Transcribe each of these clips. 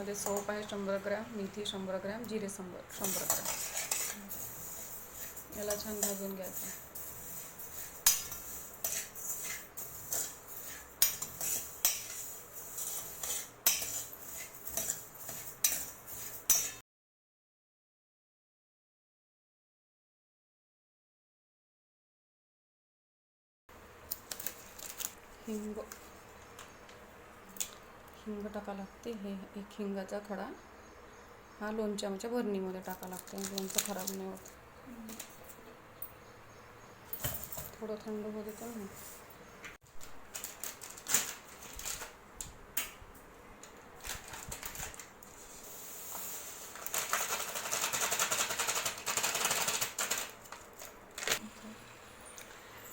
याच्यामध्ये सोप आहे 100 ग्रॅम, मेथी 100 ग्रॅम, जिरे 100 ग्रॅम. याला छान भाजून घ्यायचं. हिंग टाका लागते. हे एक हिंगाचा खडा हा लोणच्याच्या भरणीमध्ये टाका लागते. लोणचं खराब नाही होत. थोडं थंड होऊ देतो ना.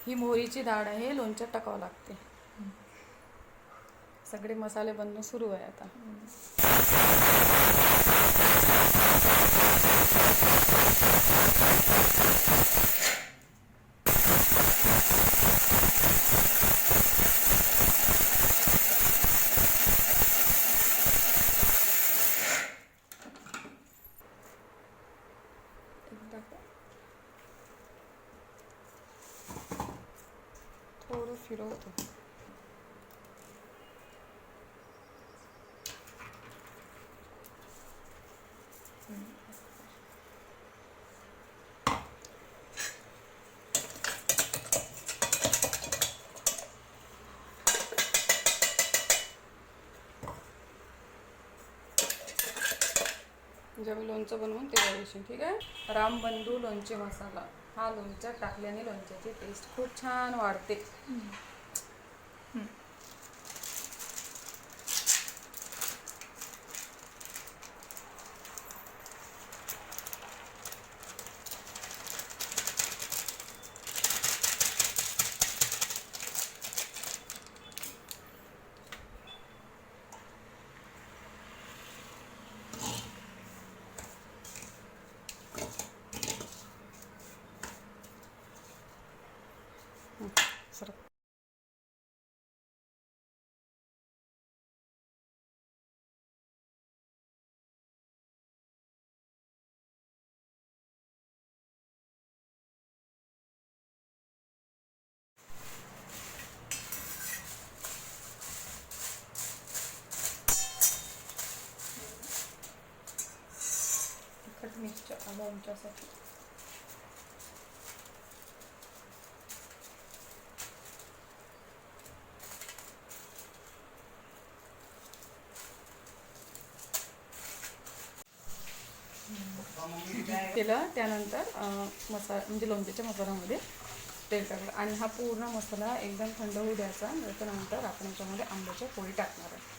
ही मोहरीची डाळ आहे, लोणच्यात टाकावं लागते. सगळे मसाले बनणं सुरू आहे आता. थोडं फिरवतो. जेव्हा लोणचं बनवून तेव्हा येशील, ठीक आहे. रामबंधू लोणचे मसाला हा लोणच्यात टाकल्याने लोणच्याची टेस्ट खूप छान वाढते. सर तिखट मिरच्या लोणच्यासाठी केलं. त्यानंतर मसाला म्हणजे लोणच्याच्या मसाल्यामध्ये तेल टाकलं आणि हा पूर्ण मसाला एकदम थंड होऊ द्यायचा. त्याच्यानंतर आपण याच्यामध्ये आंब्याच्या फोडी टाकणार आहे.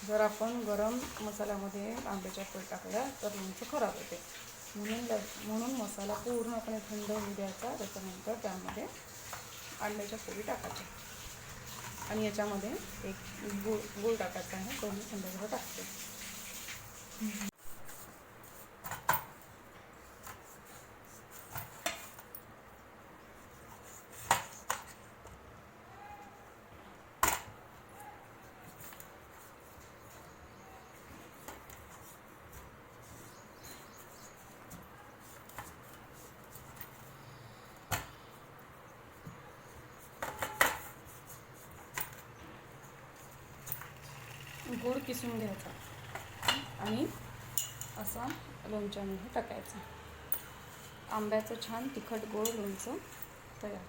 जर आपण गरम मसाल्यामध्ये आंब्याच्या फोडी टाकल्या तर लोणचं खराब होते. म्हणून मसाला पूर्णपणे थंड होऊ द्यायचा. त्याच्यानंतर त्यामध्ये आंब्याच्या फोडी टाकायच्या आणि याच्यामध्ये एक गूळ टाकायचा आहे. दोन्ही थंड टाकते. गूळ किसून घ्यायचा आणि असा लोणच्यामध्ये टाकायचा. आंब्याचं छान तिखट गोड लोणचं तयार.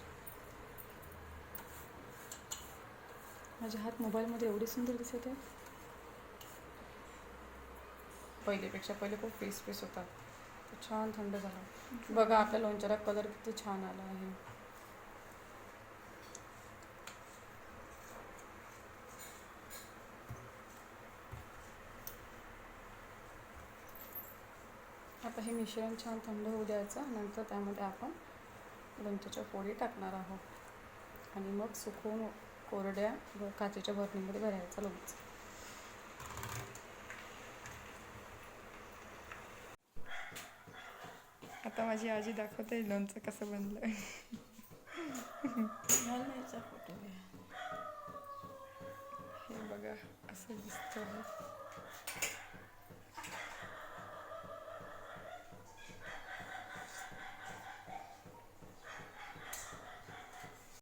माझे हात मोबाईलमध्ये एवढे सुंदर दिसत आहे. पहिले खूप फेस होता. छान थंड झाला. बघा आपल्या लोणच्याला कलर किती छान आला आहे. आता हे मिश्रण छान थंड होऊ द्यायचं. नंतर त्यामध्ये आपण लोणच्याच्या फोडी टाकणार आहोत आणि मग सुकवून कोरड्या काचेच्या बरणीमध्ये भरायचं लोणचं. आता माझी आजी दाखवते लोणचं कसं बनलं. फोटो हे बघा असं दिसतं.